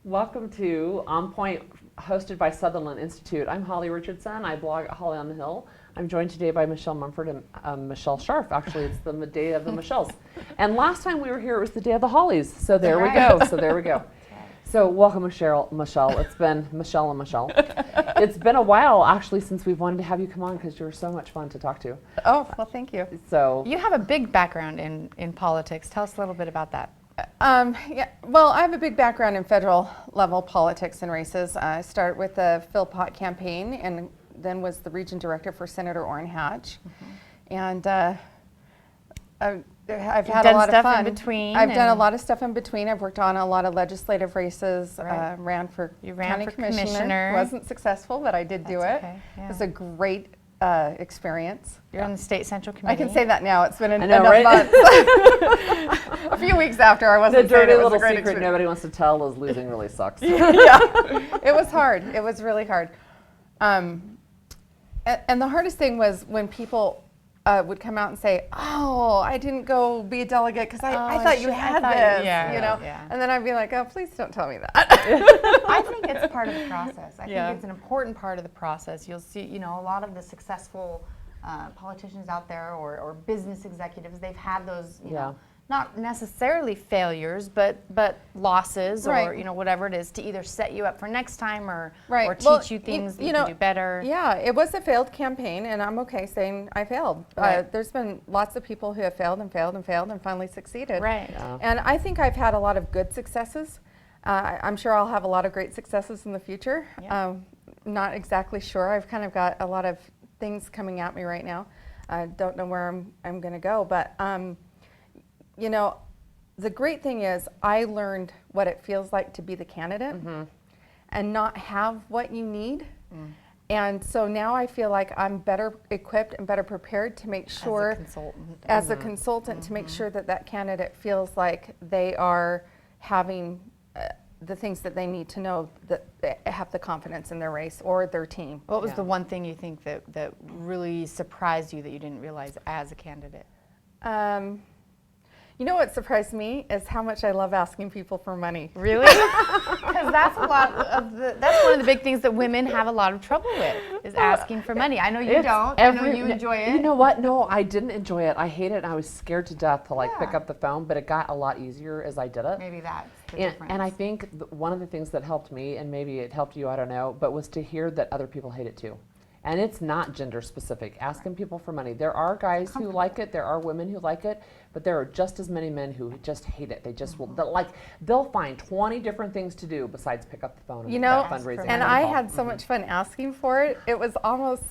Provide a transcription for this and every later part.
Welcome to On Point, hosted by Sutherland Institute. I'm Holly Richardson. I blog at Holly on the Hill. I'm joined today by Michelle Mumford and Michelle Scharf. Actually, it's the day of the Michelles. And last time we were here, it was the day of the Hollies. So there we go. So welcome, Michelle. It's been Michelle and Michelle. It's been a while, actually, since we've wanted to have you come on because you're so much fun to talk to. Oh, well, thank you. So You have a big background in politics. Tell us a little bit about that. Yeah, well, I have a big background in federal level politics and races. I started with the Phil Pott campaign and then was the region director for Senator Orrin Hatch. And I've had a lot of fun. In between. I've done a lot of stuff in between. I've worked on a lot of legislative races. Right. Ran for You ran county for commissioner. commissioner. Wasn't successful, but I did do it. Okay, yeah. It was a great experience. You're on the state central committee. I can say that now. It's been I know, enough right? months. A few weeks after, I the wasn't saying dirty it was little a great secret experience. nobody wants to tell is losing really sucks. Yeah, it was hard. It was really hard. And the hardest thing was when people would come out and say, "Oh, I didn't go be a delegate because I thought you had this," you know. Yeah. And then I'd be like, "Oh, please don't tell me that." I think it's part of the process. I Yeah. think it's an important part of the process. You'll see, a lot of the successful politicians out there or business executives, they've had those, Yeah. not necessarily failures, but losses or, Right. whatever it is to either set you up for next time or Right. teach Well, you things that you you know, can do better. Yeah, it was a failed campaign, and I'm okay saying I failed. Right. There's been lots of people who have failed and failed and failed and finally succeeded. Right. Yeah. And I think I've had a lot of good successes. I'm sure I'll have a lot of great successes in the future. Yeah. Not exactly sure. I've kind of got a lot of things coming at me right now. I don't know where I'm going to go, but the great thing is I learned what it feels like to be the candidate and not have what you need. And so now I feel like I'm better equipped and better prepared to make sure, As a consultant. to make sure that candidate feels like they are having the things that they need to know, that they have the confidence in their race or their team. What was Yeah. the one thing you think that really surprised you that you didn't realize as a candidate? You know what surprised me is how much I love asking people for money. Really? Because that's that's one of the big things that women have a lot of trouble with is asking for money. I know you don't. I know you enjoy it. You know what? No, I didn't enjoy it. I hate it, and I was scared to death to pick Yeah. up the phone. But it got a lot easier as I did it. Maybe that's the And, difference. and I think one of the things that helped me, and maybe it helped you, I don't know, but was to hear that other people hate it too. And it's not gender specific. Asking people for money. There are guys who like it. There are women who like it. But there are just as many men who just hate it. They just will. They'll find 20 different things to do besides pick up the phone and You make know, that fundraising and phone I call. had so much fun asking for it. It was almost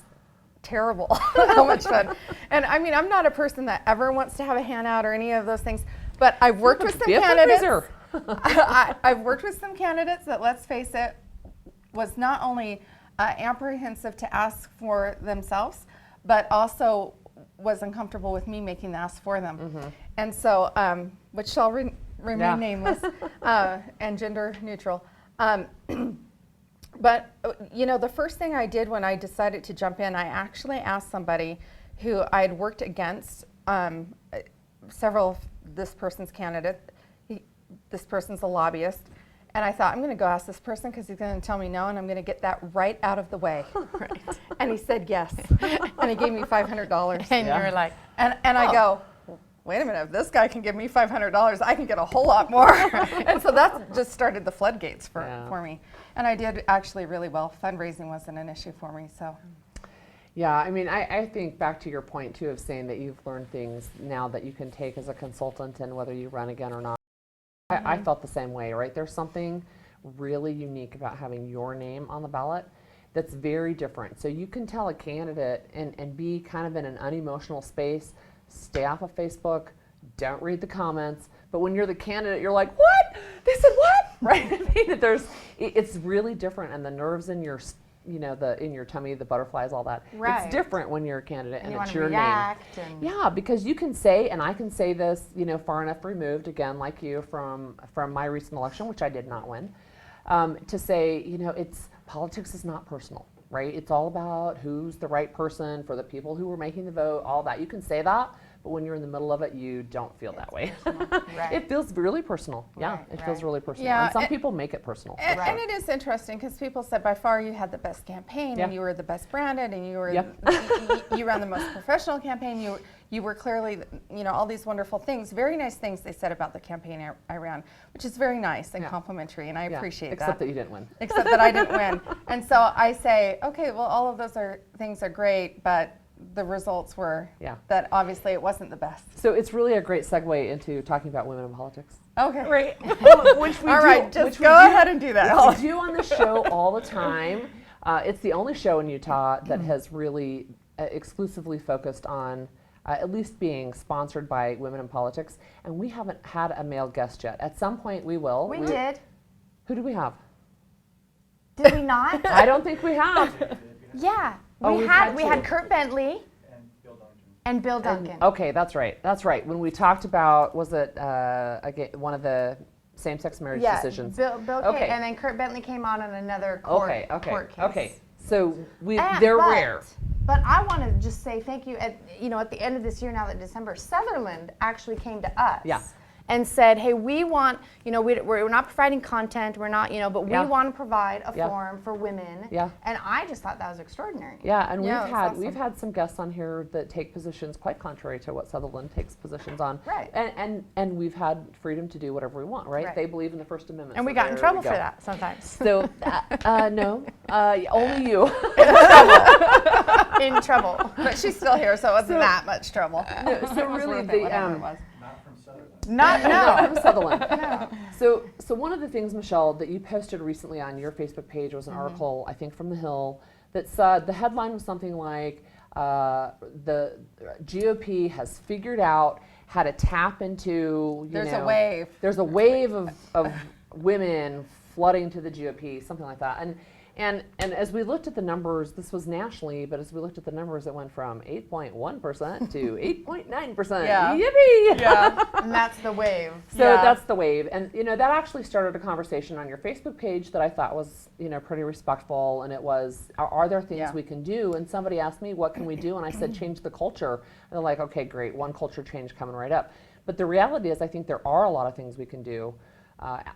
terrible how much fun. And I mean, I'm not a person that ever wants to have a handout or any of those things, but I've worked with some Be a candidates. fundraiser. I've worked with some candidates that, let's face it, was not only apprehensive to ask for themselves, but also was uncomfortable with me making the ask for them. And so, which shall remain Yeah. nameless and gender neutral. But the first thing I did when I decided to jump in, I actually asked somebody who I had worked against several of this person's candidates. This person's a lobbyist. And I thought, I'm going to go ask this person because he's going to tell me no, and I'm going to get that right out of the way. And he said yes. And he gave me $500. And you were like, And I go, wait a minute, if this guy can give me $500, I can get a whole lot more. And so that just started the floodgates for me. And I did actually really well. Fundraising wasn't an issue for me, so. Yeah, I mean, I think back to your point too of saying that you've learned things now that you can take as a consultant and whether you run again or not. I felt the same way, right? There's something really unique about having your name on the ballot that's very different. So you can tell a candidate and be kind of in an unemotional space, stay off of Facebook, don't read the comments, but when you're the candidate, you're like, what? They said what? Right? I mean, it's really different, and the nerves in your in your tummy, the butterflies, all that. Right. It's different when you're a candidate and you it's want to your react name. and Yeah, because you can say, and I can say this, far enough removed, again, like you, from my recent election, which I did not win, to say, it's politics is not personal, right? It's all about who's the right person for the people who were making the vote, all that. You can say that, but when you're in the middle of it, you don't feel that way. Right. It feels really personal. Yeah, Right, it feels right. really personal. Yeah, And some and- people make it personal. And it is interesting because people said by far you had the best campaign Yeah. and you were the best branded and you were Yep. you ran the most professional campaign. You were clearly, you know, all these wonderful things, very nice things they said about the campaign I ran, which is very nice and Yeah. complimentary, and I Yeah, appreciate except that. that you didn't win. Except that I didn't win. And so I say, okay, well, all of those things are great, but the results were Yeah. that obviously it wasn't the best. So it's really a great segue into talking about women in politics. Okay. Right. Which we All do, right, which just we go do- ahead and do that. which we do on the show all the time. It's the only show in Utah that has really exclusively focused on at least being sponsored by women in politics. And we haven't had a male guest yet. At some point we will. We did. Who do we have? Did we not? I don't think we have. Yeah. Oh, we we've had had we two. had Kurt Bentley and Bill Duncan. Okay, that's right. That's right. When we talked about, was it again, one of the same-sex marriage Yeah, decisions? Bill Okay. and then Kurt Bentley came on another court case. Okay. So And- they're but- rare. But I want to just say thank you. At the end of this year, now that December, Sutherland actually came to us. Yeah. And said, hey, we want, we're not providing content, we're not, but Yeah. we want to provide a Yeah. forum for women. Yeah. And I just thought that was extraordinary. Yeah, and Yeah, it's we've awesome. had some guests on here that take positions quite contrary to what Sutherland takes positions on. Right. And we've had freedom to do whatever we want, right? Right. They believe in the First Amendment. And we so got in there trouble we go. for that sometimes. So no, only you. In trouble. But she's still here, so it wasn't that much trouble. So It was really worth it, the whatever it was. Not, no. from Sutherland. So one of the things, Michelle, that you posted recently on your Facebook page was an article, I think, from The Hill that said the headline was something like the GOP has figured out how to tap into. There's a wave. There's a wave of women flooding to the GOP, something like that. And as we looked at the numbers, this was nationally, but as we looked at the numbers, it went from 8.1% to 8.9%. Yeah. Yippee! Yeah. And that's the wave. So Yeah. that's the wave. And that actually started a conversation on your Facebook page that I thought was, pretty respectful. And it was, are there things Yeah. we can do? And somebody asked me, what can we do? And I said, change the culture. And they're like, okay, great, one culture change coming right up. But the reality is, I think there are a lot of things we can do,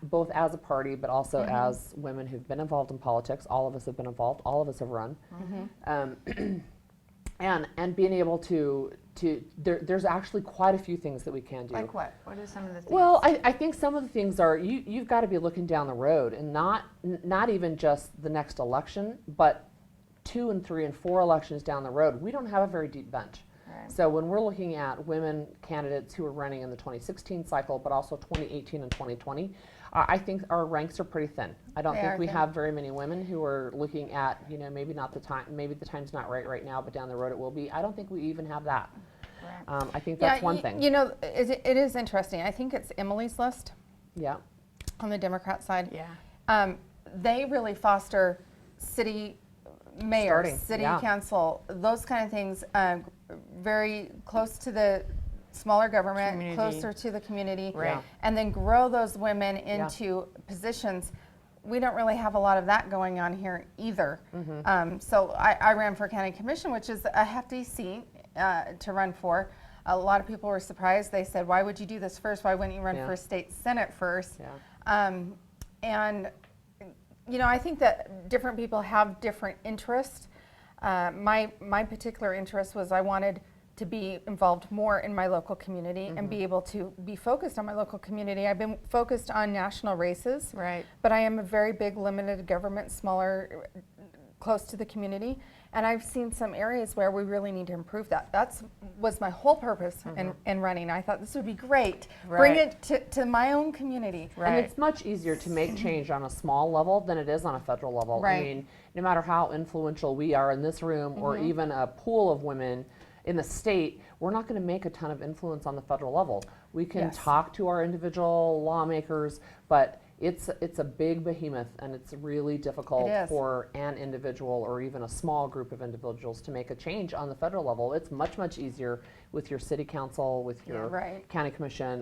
both as a party, but also as women who've been involved in politics. All of us have been involved. All of us have run. And being able to there's actually quite a few things that we can do. Like what? What are some of the things? Well, I think some of the things are you've got to be looking down the road and not even just the next election, but 2 and 3 and 4 elections down the road. We don't have a very deep bench. Right. So when we're looking at women candidates who are running in the 2016 cycle, but also 2018 and 2020, I think our ranks are pretty thin. I don't They think are we thin. have very many women who are looking at, maybe not the time, maybe the time's not right now, but down the road it will be. I don't think we even have that. Right. I think that's one y- thing. It is interesting. I think it's Emily's List Yeah. on the Democrat side. Yeah. They really foster city mayors, Starting, city yeah. council, those kind of things, very close to the smaller government, Community. closer to the community, Right. Yeah. and then grow those women into positions. We don't really have a lot of that going on here either. So I ran for county commission, which is a hefty seat to run for. A lot of people were surprised. They said, "Why would you do this first? Why wouldn't you run Yeah. for state senate first?" Yeah. And I think that different people have different interests. My particular interest was I wanted to be involved more in my local community and be able to be focused on my local community. I've been focused on national races, Right. but I am a very big limited government, smaller, close to the community. And I've seen some areas where we really need to improve that. That was my whole purpose in running. I thought this would be great. Bring Right. it to my own community. Right. And it's much easier to make change on a small level than it is on a federal level. Right. I mean, no matter how influential we are in this room or even a pool of women in the state, we're not going to make a ton of influence on the federal level. We can Yes. talk to our individual lawmakers, but it's a big behemoth, and it's really difficult It is. for an individual or even a small group of individuals to make a change on the federal level. It's much easier with your city council, with your Right. county commission,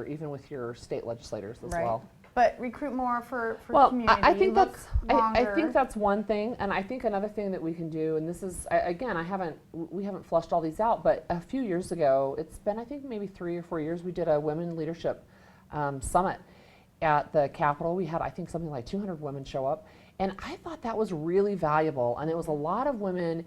even with your state legislators as Right. well. but recruit more for Well, community. I think look that's I longer. think that's one thing, and I think another thing that we can do, and this is again, we haven't flushed all these out, but a few years ago, it's been I think maybe 3 or 4 years, we did a women leadership summit at the Capitol. We had I think something like 200 women show up, and I thought that was really valuable, and it was a lot of women.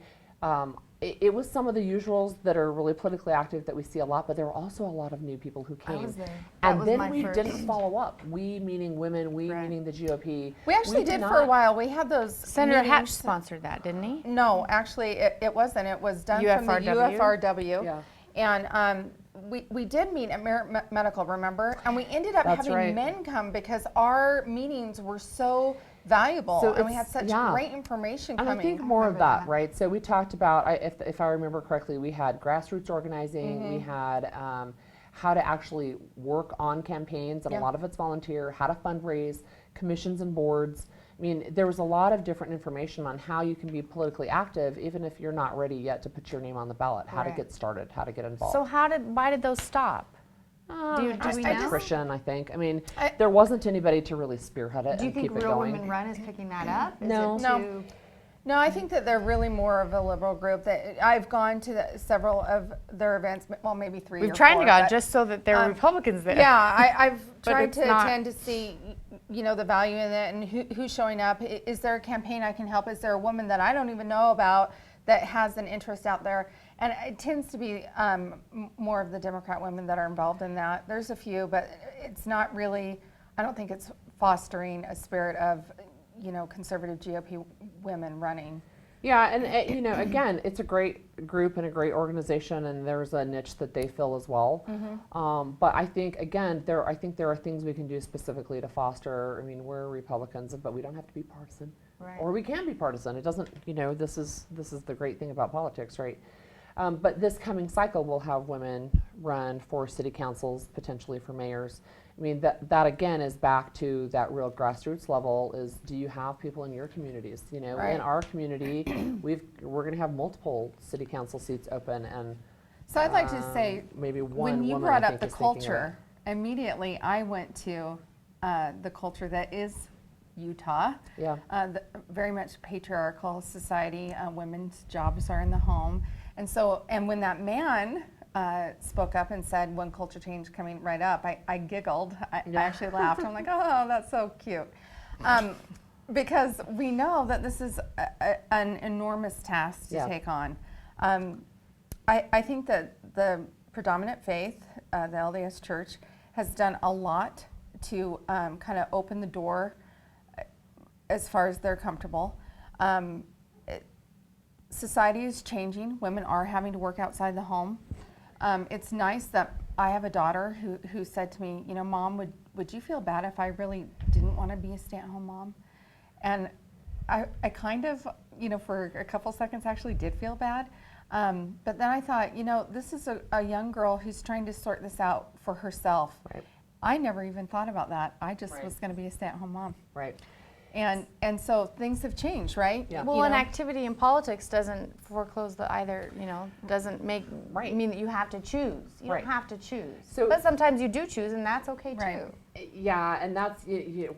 It was some of the usuals that are really politically active that we see a lot, but there were also a lot of new people who came. I was there. That And was then my we first. didn't follow up. We meaning women, we Right. meaning the GOP. We actually did for a while. We had those Senator Hatch meetings. sponsored that, didn't he? No, actually, it wasn't. It was done from the UFRW? UFRW. Yeah. And we did meet at Merit Medical, remember? And we ended up That's having right. men come because our meetings were so valuable, So and we had it's- such yeah. great information And I coming. think more of remember that, that. right? So we talked about, if I remember correctly, we had grassroots organizing, we had how to actually work on campaigns, and Yeah. a lot of it's volunteer, how to fundraise, commissions and boards. I mean, there was a lot of different information on how you can be politically active, even if you're not ready yet to put your name on the ballot, how to Right. get started, how to get involved. So why did those stop? do we know? Attrition, I think. I mean, I- there wasn't anybody to really spearhead it Do you and think keep it Real going. Women Run is picking that up? Is No. it No. too- No, I think that they're really more of a liberal group. That I've gone to several of their events, well, maybe 3 We've or tried 4, to go but- just so that there are Republicans there. Yeah, I've But tried it's to not- attend to see, the value in it and who's showing up. Is there a campaign I can help? Is there a woman that I don't even know about that has an interest out there? And it tends to be more of the Democrat women that are involved in that. There's a few, but it's not really, I don't think it's fostering a spirit of, conservative GOP women running. Yeah, and again, it's a great group and a great organization, and there's a niche that they fill as well. But I think again, there are things we can do specifically to foster. I mean, we're Republicans, but we don't have to be partisan, Right. or we can be partisan. It doesn't. This is the great thing about politics, right? But this coming cycle, we'll have women run for city councils, potentially for mayors. I mean, that again is back to that real grassroots level. Is do you have people in your communities? Right. In our community, we're going to have multiple city council seats open, and So I'd like to say, maybe one when you woman, brought I up think, the is thinking of it. culture, immediately I went to the culture that is Utah. Yeah. Very much patriarchal society. Women's jobs are in the home, and when that man spoke up and said, "When culture change coming right up," I giggled. I actually laughed. I'm like, "Oh, that's so cute," because we know that this is an enormous task to Yeah. take on. I think that the predominant faith, the LDS Church, has done a lot to kind of open the door as far as they're comfortable. Society is changing. Women are having to work outside the home. It's nice that I have a daughter who said to me, Mom, would you feel bad if I really didn't want to be a stay-at-home mom? And I kind of, for a couple seconds actually did feel bad. But then I thought, this is a young girl who's trying to sort this out for herself. Right. I never even thought about that. I just Right. was going to be a stay-at-home mom. Right. And so things have changed, right? Yeah. Well, an activity in politics doesn't foreclose doesn't make Right. mean that you have to choose. You Right. don't have to choose. So- but sometimes you do choose, and that's okay Right. too. Yeah, and that's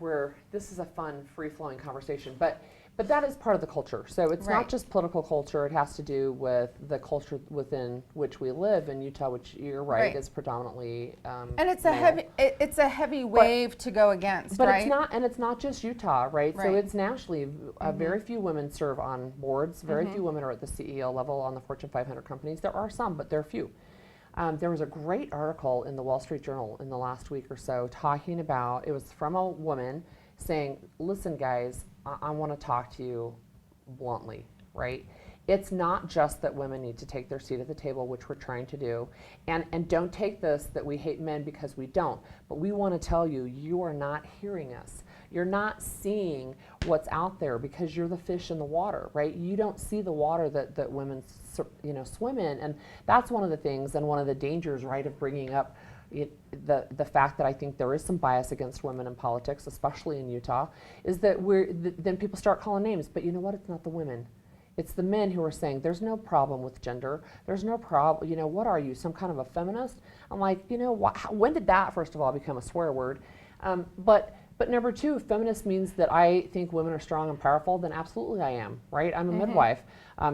where this is a fun, free-flowing conversation, but that is part of the culture. So it's Right. not just political culture; it has to do with the culture within which we live in Utah, which you're right, Right. is predominantly. And it's a male. heavy wave to go against, But right? it's not just Utah, right? So Right. it's nationally. Very few women serve on boards. Very few women are at the CEO level on the Fortune 500 companies. There are some, but they're few. There was a great article in the Wall Street Journal in the last week or so talking about, it was from a woman saying, listen guys, I want to talk to you bluntly, right? It's not just that women need to take their seat at the table, which we're trying to do, and don't take this that we hate men because we don't, but we want to tell you, you are not hearing us. You're not seeing what's out there because you're the fish in the water, right? You don't see the water that women swim in, and that's one of the things and one of the dangers, right, of bringing up the fact that I think there is some bias against women in politics, especially in Utah, is that then people start calling names, but you know what? It's not the women. It's the men who are saying, there's no problem with gender. There's no problem. What are you, some kind of a feminist? I'm like, when did that, first of all, become a swear word? But But number two, if feminist means that I think women are strong and powerful, then absolutely I am, right? I'm a midwife.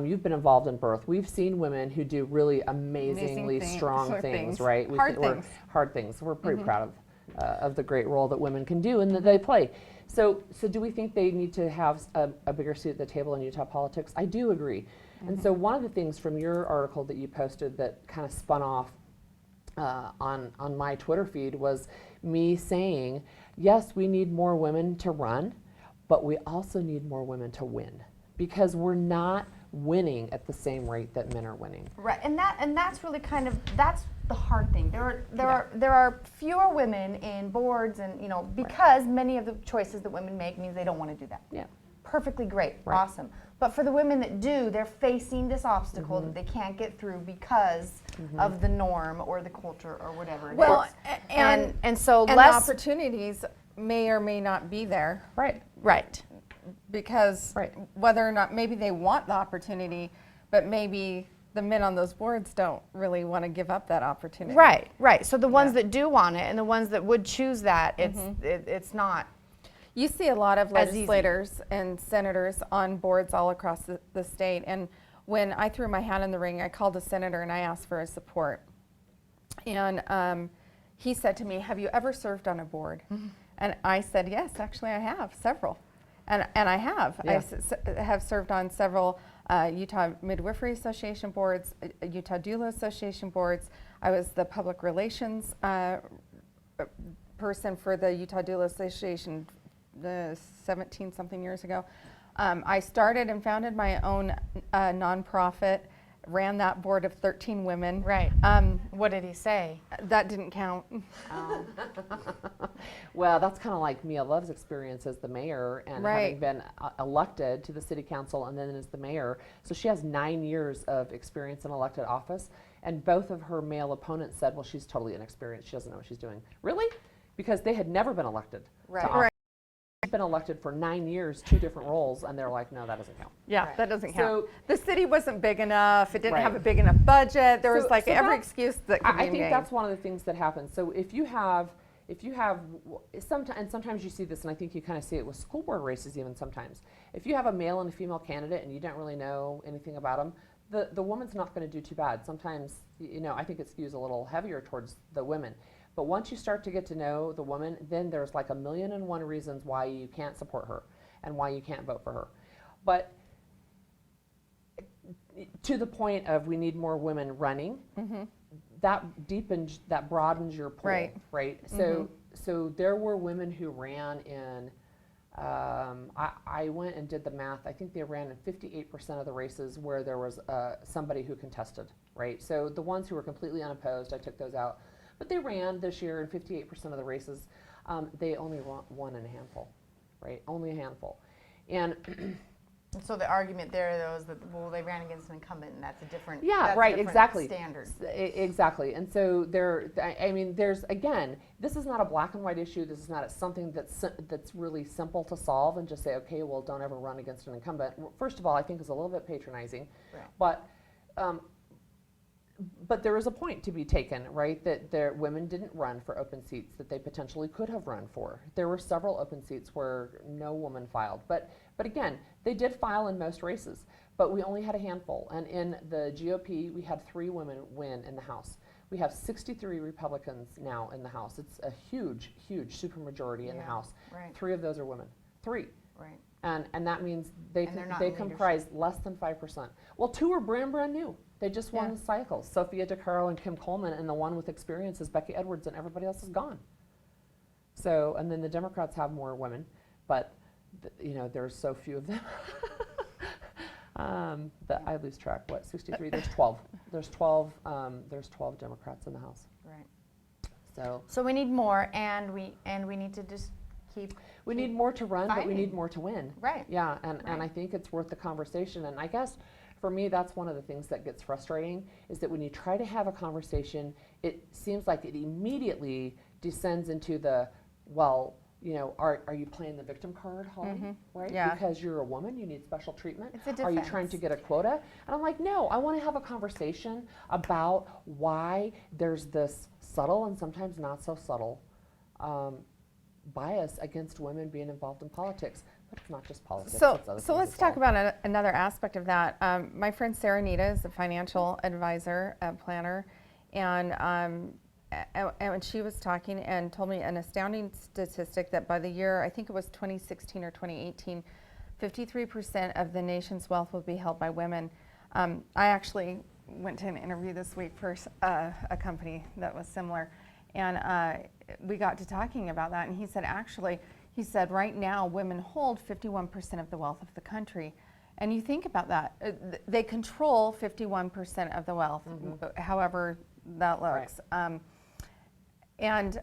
You've been involved in birth. We've seen women who do really amazingly strong things, right? Hard things. Hard things. We're pretty proud of the great role that women can do and that they play. So do we think they need to have a bigger seat at the table in Utah politics? I do agree. And so one of the things from your article that you posted that kind of spun off on my Twitter feed was me saying, yes, we need more women to run, but we also need more women to win, because we're not winning at the same rate that men are winning. Right, and that's really kind of, that's the hard thing. There are fewer women in boards, and because many of the choices that women make means they don't want to do that. Yeah. Perfectly great, Right. awesome. But for the women that do, they're facing this obstacle that they can't get through because of the norm or the culture or whatever it Well, is. and so the less opportunities may or may not be there, Right. right. because Right. whether or not maybe they want the opportunity, but maybe the men on those boards don't really want to give up that opportunity. Right. So the ones Yeah. that do want it and the ones that would choose that, it's not. You see a lot of As easy. legislators and senators on boards all across the state. And when I threw my hat in the ring, I called a senator and I asked for his support. And he said to me, "Have you ever served on a board?" And I said, "Yes, actually I have, several." And I have. Yeah. I have served on several Utah Midwifery Association boards, Utah Doula Association boards. I was the public relations person for the Utah Doula Association 17-something years ago. I started and founded my own nonprofit, ran that board of 13 women. Right. What did he say? That didn't count. Well, that's kind of like Mia Love's experience as the mayor and Right. having been elected to the city council and then as the mayor. So she has 9 years of experience in elected office, and both of her male opponents said, well, she's totally inexperienced. She doesn't know what she's doing. Really? Because they had never been elected Right. to office. Right. She's been elected for 9 years, 2 different roles, and they're like, no, that doesn't count. Yeah, Right. that doesn't So- count. The city wasn't big enough. It didn't Right. have a big enough budget. There was So- like so every that's- excuse that could be I think made. that's one of the things that happens. So if you have, sometimes, and sometimes you see this, and I think you kind of see it with school board races even sometimes. If you have a male and a female candidate and you don't really know anything about them, the woman's not going to do too bad. Sometimes, I think it skews a little heavier towards the women. But once you start to get to know the woman, then there's like 1,000,001 reasons why you can't support her and why you can't vote for her. But to the point of we need more women running, that broadens your pool, Right. So there were women who ran in, I went and did the math, I think they ran in 58% of the races where there was somebody who contested, right? So the ones who were completely unopposed, I took those out. But they ran this year in 58% of the races. They only won in a handful, right? Only a handful. And And so the argument there, though, is that they ran against an incumbent, and that's a different exactly. standard. Exactly. And so there's again, this is not a black and white issue. This is not something that's really simple to solve and just say, okay, well, don't ever run against an incumbent. First of all, I think is a little bit patronizing, Right. but there is a point to be taken, right? That women didn't run for open seats that they potentially could have run for. There were several open seats where no woman filed, but again, they did file in most races. But we only had a handful, and in the GOP, we had 3 women win in the House. We have 63 Republicans now in the House. It's a huge, huge supermajority in the House. Right. 3 of those are women. 3. Right. And that means they And they're not in comprise less than 5%. Well, 2 are brand new. They just won Yeah. cycles. Sophia DeCaro and Kim Coleman, and the one with experience is Becky Edwards, and everybody else is gone. So, and then the Democrats have more women, but there's so few of them. That I lose track. What, 63? There's 12. There's 12 Democrats in the House. Right. So we need more, and we need to just keep. we need more to run, but we fighting. need more to win. Right. Yeah, and Right. I think it's worth the conversation. And I guess for me, that's one of the things that gets frustrating is that when you try to have a conversation, it seems like it immediately descends into the, well, are you playing the victim card, Holly? Right? Yeah. Because you're a woman, you need special treatment. It's a Are you trying defense. to get a quota? And I'm like, no, I want to have a conversation about why there's this subtle and sometimes not so subtle bias against women being involved in politics. But it's not just politics. So, it's other so things let's as talk well. about another aspect of that. My friend Sarah Nita is a financial advisor, planner, and she was talking and told me an astounding statistic that by the year, I think it was 2016 or 2018, 53% of the nation's wealth will be held by women. I actually went to an interview this week for a company that was similar, and we got to talking about that, and he said right now women hold 51% of the wealth of the country. And you think about that, they control 51% of the wealth, however that looks. Right. And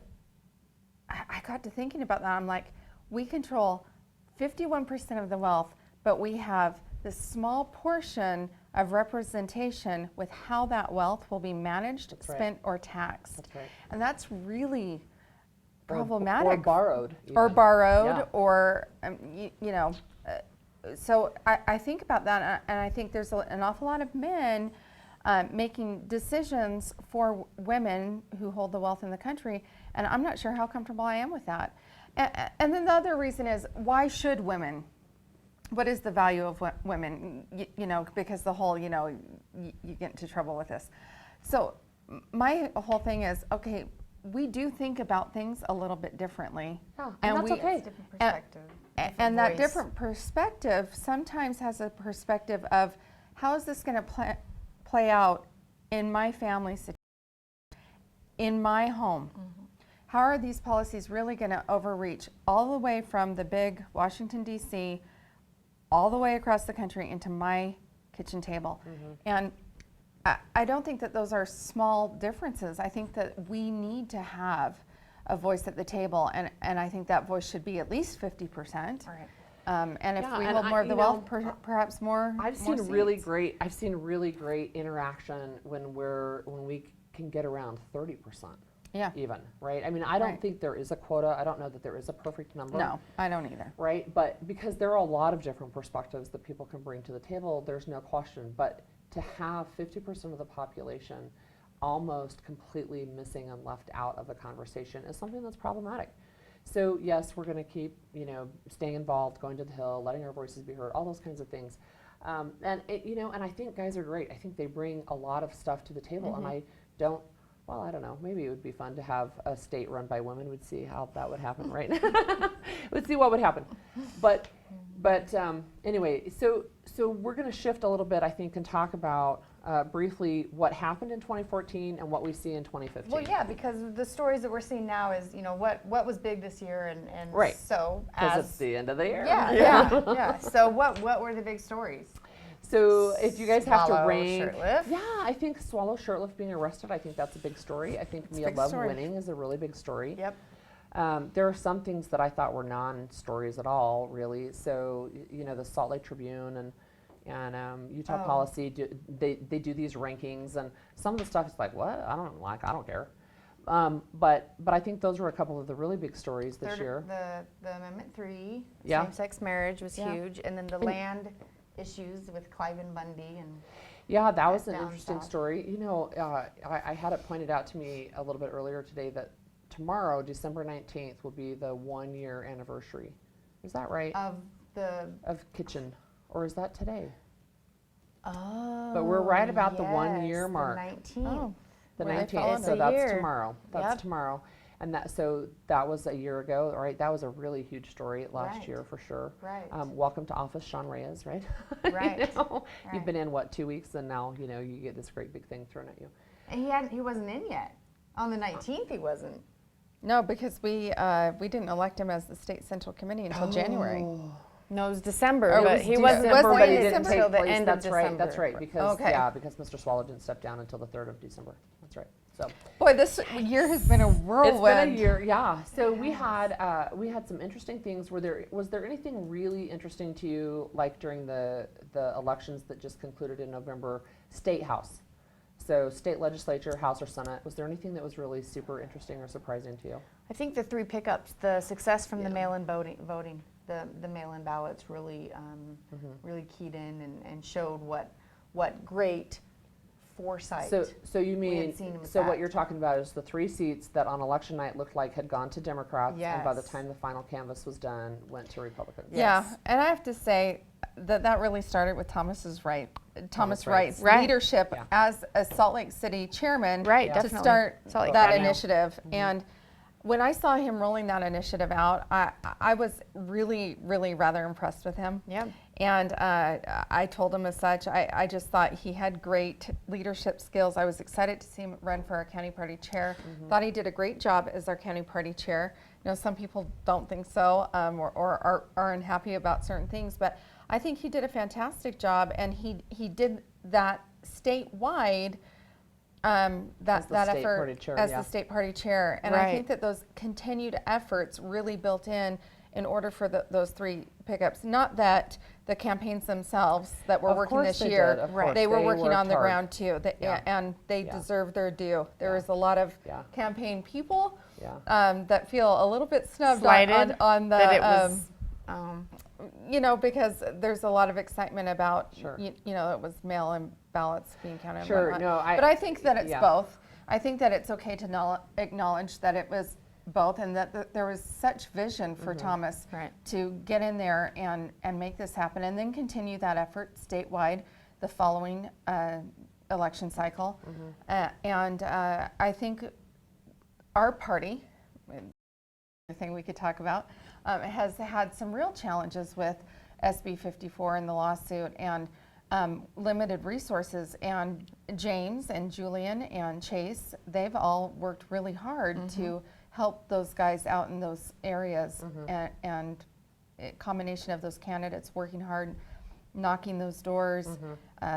I got to thinking about that. I'm like, we control 51% of the wealth, but we have this small portion of representation with how that wealth will be managed, That's right. spent, or taxed. That's right. And that's really Or problematic. borrowed. Or even. borrowed, Yeah. or, you know. So I think about that, and I think there's an awful lot of men making decisions for women who hold the wealth in the country, and I'm not sure how comfortable I am with that. And then the other reason is, why should women? What is the value of women? You know, because the whole, you get into trouble with this. So my whole thing is, okay, we do think about things a little bit differently. Yeah, and that's okay. It's a different perspective. And that voice. different perspective sometimes has a perspective of, how is this going to play out in my family situation, in my home? How are these policies really going to overreach all the way from the big Washington, D.C., all the way across the country into my kitchen table? And I don't think that those are small differences. I think that we need to have a voice at the table, and I think that voice should be at least 50%. Right. And if Yeah, we and hold more of the you wealth, know, perhaps more. I've more seen really seats. great. I've seen really great interaction when we can get around 30%. Yeah. Even, right? I mean, I don't Right. think there is a quota. I don't know that there is a perfect number. No, I don't either. Right? But because there are a lot of different perspectives that people can bring to the table, there's no question. But to have 50% of the population almost completely missing and left out of the conversation is something that's problematic. So yes, we're going to keep, staying involved, going to the Hill, letting our voices be heard, all those kinds of things. And I think guys are great. I think they bring a lot of stuff to the table, and I don't know. Maybe it would be fun to have a state run by women. We'd see how that would happen, right? We'd see what would happen. But anyway, so we're going to shift a little bit, I think, and talk about briefly what happened in 2014 and what we see in 2015. Well, yeah, because the stories that we're seeing now is, what was big this year, and Right. so Because as it's the end of the year. yeah. So what were the big stories? So if you guys have to Swallow rank, Shurtleff. yeah, I think Swallow Shurtleff being arrested, I think that's a big story. I think a Mia big Love story. winning is a really big story. Yep. There are some things that I thought were non-stories at all, really. So the Salt Lake Tribune and Utah Oh. Policy, they do these rankings, and some of the stuff is like, what? I don't care. But I think those were a couple of the really big stories this year. The Amendment 3, Yeah. same-sex marriage was Yeah. huge, and then the land issues with Cliven Bundy and Yeah, that was an down interesting south. story. I had it pointed out to me a little bit earlier today that tomorrow, December 19th, will be the 1-year anniversary. Is that right? of the Kitchen, or is that today? oh. But we're right about the yes, 1-year mark. The 19th. Oh, The Right, 19th, it's so a that's year. tomorrow. That's Yep. tomorrow. And that was a year ago, right? That was a really huge story last Right. year for sure. Right. Welcome to office, Sean Reyes, right? Right. You've Right. been in, 2 weeks, and now, you get this great big thing thrown at you. And he wasn't in yet. On the 19th, he wasn't. no, because we didn't elect him as the state central committee until January. No, it was December, Oh, it but was he wasn't December, sworn but he in didn't until take the place. end That's of right. December. That's right. Because Okay. because Mr. Swallow didn't step down until the 3rd of December. That's right. So Boy, this year has been a whirlwind. it's been a year, yeah. So we had some interesting things. Was there anything really interesting to you, like during the elections that just concluded in November? State House, so state legislature, House or Senate. Was there anything that was really super interesting or surprising to you? I think the 3 pickups, the success from the Yeah. mail-in voting, the mail-in ballots really really keyed in and showed what great foresight. So you We had mean, seen with so what that. you're talking about is the 3 seats that on election night looked like had gone to Democrats, and by the Yes. time the final canvass was done, went to Republicans. Yeah, Yes. and I have to say that really started with Thomas Wright's. Wright's Right. leadership Yeah. as a Salt Lake City chairman Right, to definitely. start Salt Lake that County. initiative. And when I saw him rolling that initiative out, I was really, really rather impressed with him. Yeah. And I told him as such. I just thought he had great leadership skills. I was excited to see him run for our county party chair. Thought he did a great job as our county party chair. You know, some people don't think so, or are unhappy about certain things, but I think he did a fantastic job, and he did that statewide. That the state effort party chair, as yeah. the state party chair, and I Right. think that those continued efforts really built in order for those 3 pickups. Not that the campaigns themselves that were Of working course this they year, did, of course. they were They working worked on the hard. ground too, Yeah. and they Yeah. deserve their due. There Yeah. was a lot of Yeah. campaign people Yeah. that feel a little bit snubbed Slighted on the that it was. because there's a lot of excitement about Sure. you know, it was mail-in ballots being counted and Sure, whatnot. no, But I think that it's yeah. both. I think that it's okay to acknowledge that it was both, and that there was such vision for Thomas Right. to get in there and make this happen, and then continue that effort statewide the following election cycle. And I think our party, thing we could talk about, has had some real challenges with SB 54 and the lawsuit, and limited resources. And James and Julian and Chase, they've all worked really hard to help those guys out in those areas, and a combination of those candidates working hard, knocking those doors,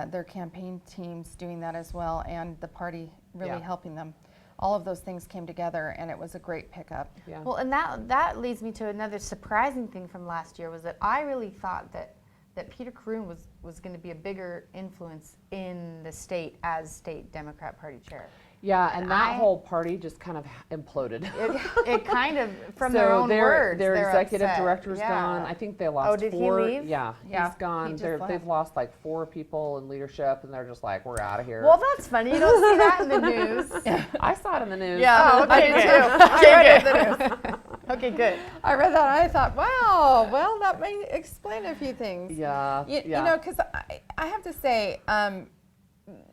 their campaign teams doing that as well, and the party really Yeah. helping them. All of those things came together, and it was a great pickup. Yeah. Well, and that leads me to another surprising thing from last year was that I really thought that Peter Caroon was going to be a bigger influence in the state as state Democrat Party chair. Yeah, and that I- whole party just kind of imploded. It kind of, from So their own words, their they're executive upset. director's Yeah. gone. I think they lost did he 4. leave? Yeah, Yeah, he's gone. he just They've left. lost like 4 people in leadership, and they're just like, we're out of here. Well, that's funny. You don't see that in the news. I saw it in the news. Oh, okay, I did good. too. I read it in the news. Okay, good. I read that and I thought, wow, well, that may explain a few things. Yeah, You yeah. know, because I have to say,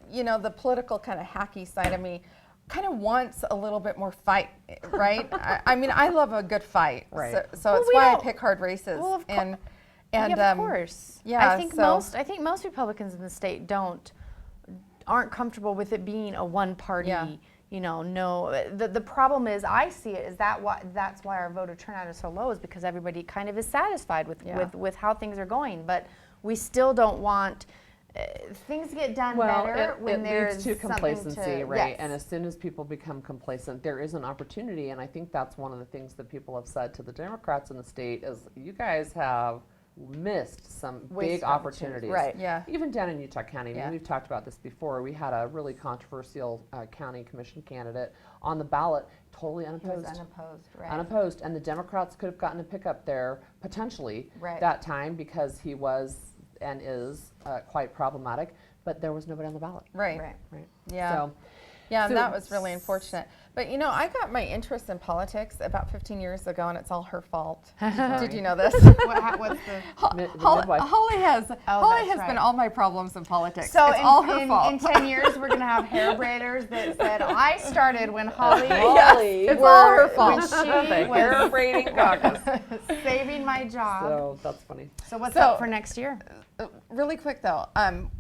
you know, the political kind of hacky side of me kind of wants a little bit more fight, right? I mean, I love a good fight. Right. So Well, it's we why I don't- pick hard races. Well, of and Yeah, of course. yeah, I think so- most Republicans in the state aren't comfortable with it being a one party. Yeah. You know, no. The problem is, I see it is that's why our voter turnout is so low, is because everybody kind of is satisfied with Yeah. with how things are going, but we still don't want. Things to get done Well, better when it there's leads to something complacency, to, right? yes. And as soon as people become complacent, there is an opportunity. And I think that's one of the things that people have said to the Democrats in the state is, you guys have missed some big Wasted opportunities. right. Yeah. Even down in Utah County, I mean, Yeah. we've talked about this before. We had a really controversial county commission candidate on the ballot, totally He was unopposed. unopposed, right? Unopposed, and the Democrats could have gotten a pickup there potentially Right. that time because he was and is quite problematic, but there was nobody on the ballot. Right. Right. Yeah. So, Yeah, and So- that was really unfortunate. But you know, I got my interest in politics about 15 years ago, and it's all her fault. Did you know this? What's the the Holly, midwife. Holly has that's been right. all my problems in politics. So it's all her in fault. 10 years, we're going to have hair braiders that said, I started when Holly Holly. It's all her when fault. she The hair was braiding caucus. saving my job. So that's funny. So what's So- up for next year? Really quick though,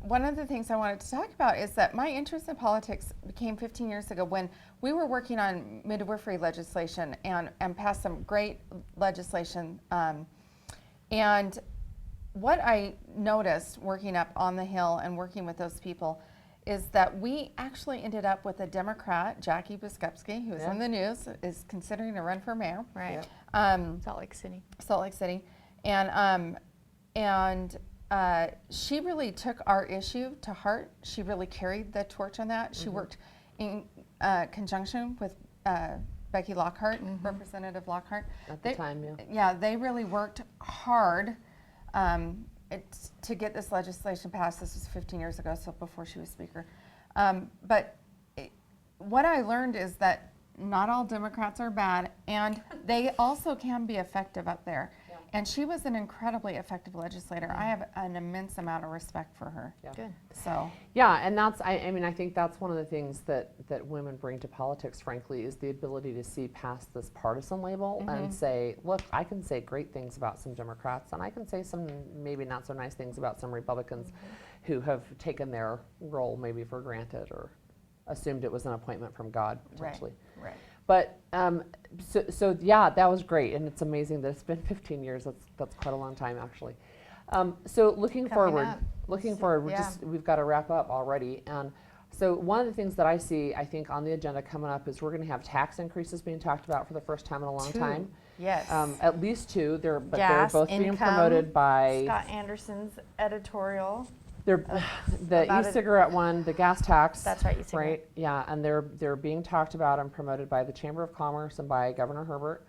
one of the things I wanted to talk about is that my interest in politics became 15 years ago when we were working on midwifery legislation and passed some great legislation. And what I noticed working up on the Hill and working with those people is that we actually ended up with a Democrat, Jackie Biskupski, who's Yeah. in the news, is considering to run for mayor. Right. Salt Lake City, and she really took our issue to heart. She really carried the torch on that. She worked in conjunction with Becky Lockhart, Representative Lockhart. At the time, yeah. Yeah, they really worked hard to get this legislation passed. This was 15 years ago, so before she was Speaker. But what I learned is that not all Democrats are bad, and they also can be effective up there. Yeah. And she was an incredibly effective legislator. I have an immense amount of respect for her. Yeah. Good. So, Yeah, and that's, I mean, I think that's one of the things that women bring to politics, frankly, is the ability to see past this partisan label and say, look, I can say great things about some Democrats, and I can say some maybe not so nice things about some Republicans who have taken their role maybe for granted or assumed it was an appointment from God, potentially. Right. But so yeah, that was great, and it's amazing that it's been 15 years. That's quite a long time, actually. So looking Coming forward, Yeah. we've got to wrap up already. And so one of the things that I see, I think, on the agenda coming up is we're going to have tax increases being talked about for the first time in a long 2. time. Yes. At least 2. They're Gas, both being income, promoted by Scott Anderson's editorial. they're the about it. e-cigarette one, the gas tax. That's right, e-cigarette. Right. Yeah, and they're being talked about and promoted by the Chamber of Commerce and by Governor Herbert.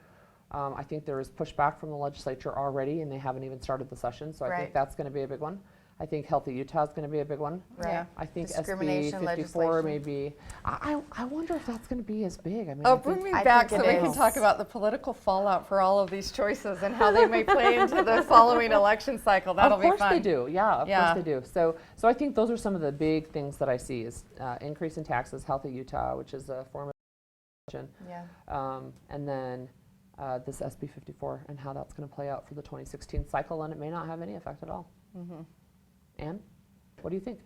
I think there is pushback from the legislature already, and they haven't even started the session. So I think Right. that's going to be a big one. I think Healthy Utah is going to be a big one. Right. Yeah. I think SB Discrimination 54 legislation. may be. I wonder if that's going to be as big. I mean, oh, I think bring me I back think so it we can is. talk about the political fallout for all of these choices and how they may play into the following election cycle. That'll be fun. Of course they do. Yeah, of Yeah. course they do. So I think those are some of the big things that I see is increase in taxes, Healthy Utah, which is a form of Yeah. and then this SB 54 and how that's going to play out for the 2016 cycle, and it may not have any effect at all. Anne, what do you think?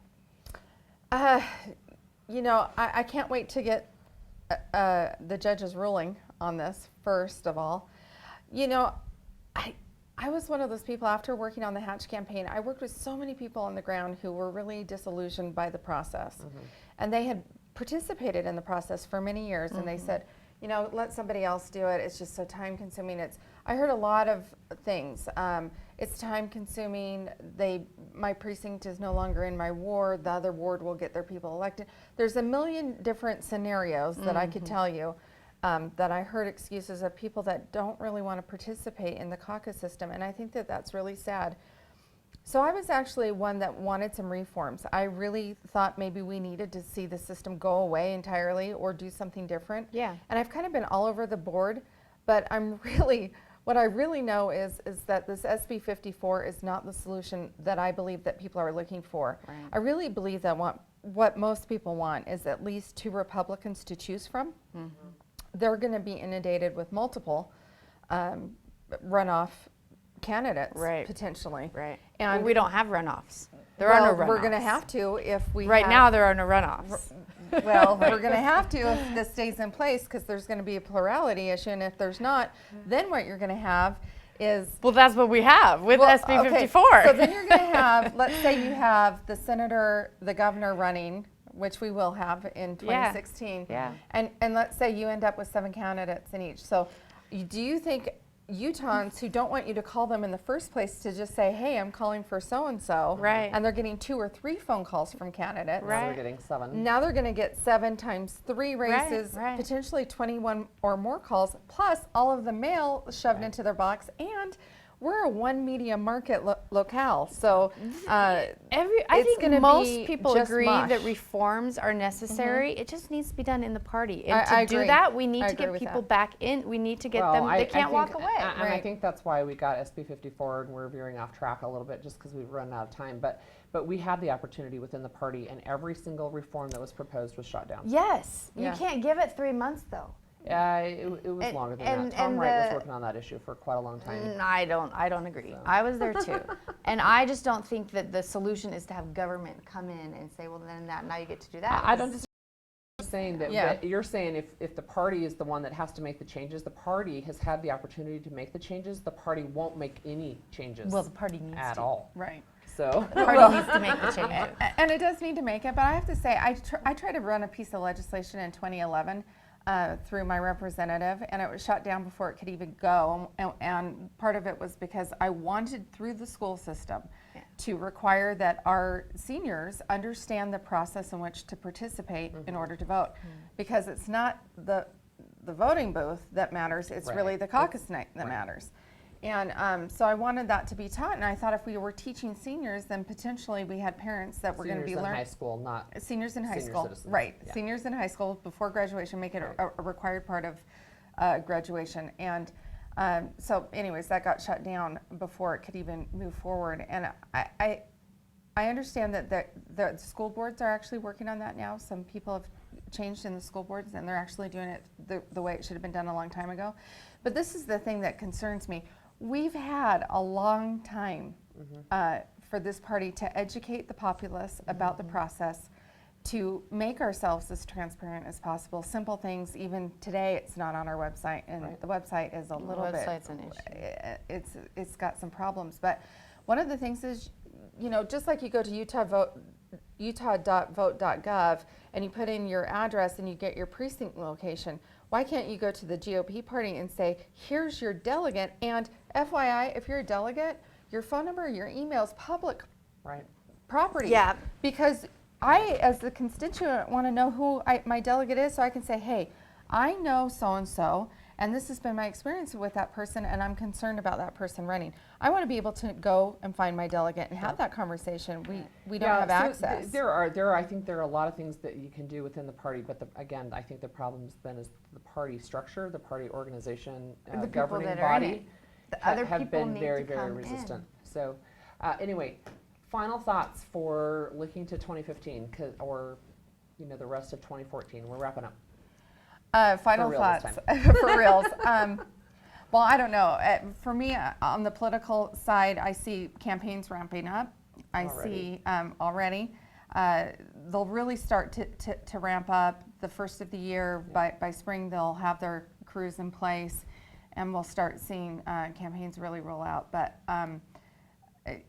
You know, I can't wait to get the judge's ruling on this, first of all. You know, I was one of those people after working on the Hatch campaign. I worked with so many people on the ground who were really disillusioned by the process. And they had participated in the process for many years, and they said, you know, let somebody else do it. It's just so time consuming. I heard a lot of things. It's time consuming. My precinct is no longer in my ward. The other ward will get their people elected. There's a million different scenarios that I could tell you that I heard excuses of people that don't really want to participate in the caucus system. And I think that that's really sad. So I was actually one that wanted some reforms. I really thought maybe we needed to see the system go away entirely or do something different. Yeah. And I've kind of been all over the board, but what I really know is that this SB 54 is not the solution that I believe that people are looking for. Right. I really believe that what most people want is at least 2 Republicans to choose from. They're going to be inundated with multiple runoff candidates, Right. potentially. Right. And And we don't have runoffs. There are no runoffs. We're going to have to if we Right have, now, there are no runoffs. Well, we're going to have to if this stays in place because there's going to be a plurality issue, and if there's not, then what you're going to have is Well, that's what we have with well, SB okay, 54. So then you're going to have, let's say you have the senator, the governor running, which we will have in 2016. Yeah. And let's say you end up with 7 candidates in each. So do you think Utahns who don't want you to call them in the first place to just say, hey, I'm calling for so-and-so. Right. And they're getting 2 or 3 phone calls from candidates. Now Right. they're getting 7. Now they're going to get 7 times 3 Right, races, right. potentially 21 or more calls, plus all of the mail shoved into their box. And we're a 1 media market locale. So I it's think gonna most be people just agree mush. that reforms are necessary. It just needs to be done in the party. And I to do agree. that, we need I to agree get with people that. back in. We need to get them. They can't walk away. And I Right. think that's why we got SB 54, and we're veering off track a little bit just because we've run out of time. But we had the opportunity within the party, and every single reform that was proposed was shot down. Yes. Yeah. You can't give it 3 months, though. It was And- longer than and- that. Tom and Wright was the- working on that issue for quite a long time. I don't agree. So. I was there too. And I just don't think that the solution is to have government come in and say, well, then now you get to do that. I don't disagree. I'm saying that, Yeah. that you're saying if the party is the one that has to make the changes, the party has had the opportunity to make the changes. The party won't make any changes Well, the party needs at to. all. right. So The party needs to make the changes. And it does need to make it, but I have to say, I tried to run a piece of legislation in 2011 through my representative, and it was shut down before it could even go. And part of it was because I wanted, through the school system, to require that our seniors understand the process in which to participate in order to vote. Because it's not the voting booth that matters, it's Right. really the caucus night that matters. And so I wanted that to be taught, and I thought if we were teaching seniors, then potentially we had parents that were going to be Seniors in learning. high school, not Seniors in high senior school, citizens. right. Yeah. Seniors in high school before graduation, make it Right. a required part of graduation. And so anyways, that got shut down before it could even move forward. And I understand that the school boards are actually working on that now. Some people have changed in the school boards, and they're actually doing it the way it should have been done a long time ago. But this is the thing that concerns me. We've had a long time for this party to educate the populace about the process, to make ourselves as transparent as possible. Simple things, even today, it's not on our website, and Right. the website is a little bit. website's an issue. It's got some problems, but one of the things is, you know, just like you go to utah.vote.gov and you put in your address and you get your precinct location. Why can't you go to the GOP party and say, here's your delegate, and FYI, if you're a delegate, your phone number, your email is public Right. property. Yeah. Because I, as the constituent, want to know who my delegate is, so I can say, hey, I know so-and-so, and this has been my experience with that person, and I'm concerned about that person running. I want to be able to go and find my delegate and have that conversation. We don't have so access. I think there are a lot of things that you can do within the party, but again, I think the problem's been is the party structure, the party organization, The people governing that are in body it. The other have people been need very, to very come resistant. in. So anyway, final thoughts for looking to 2015 or the rest of 2014. We're wrapping up. Final For real this thoughts for reals. Well, I don't know. For me, on the political side, I see campaigns ramping up. I see already. They'll really start to ramp up the first of the year. By spring, they'll have their crews in place, and we'll start seeing campaigns really roll out. But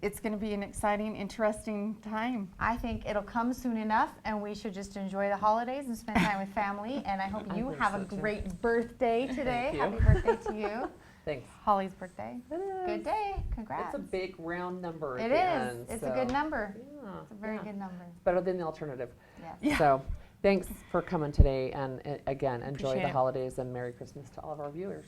it's going to be an exciting, interesting time. I think it'll come soon enough, and we should just enjoy the holidays and spend time with family. And I hope I you think have so, a too. great birthday today. you. Happy birthday to you. Thanks. Holly's birthday. It Good is. day. Congrats. It's a big round number. It at the is. end, It's so, a good number. Yeah, It's a very good number. better than the alternative. Yes. Yeah. So thanks for coming today, and again, enjoy Appreciate the it. holidays and Merry Christmas to all of our viewers.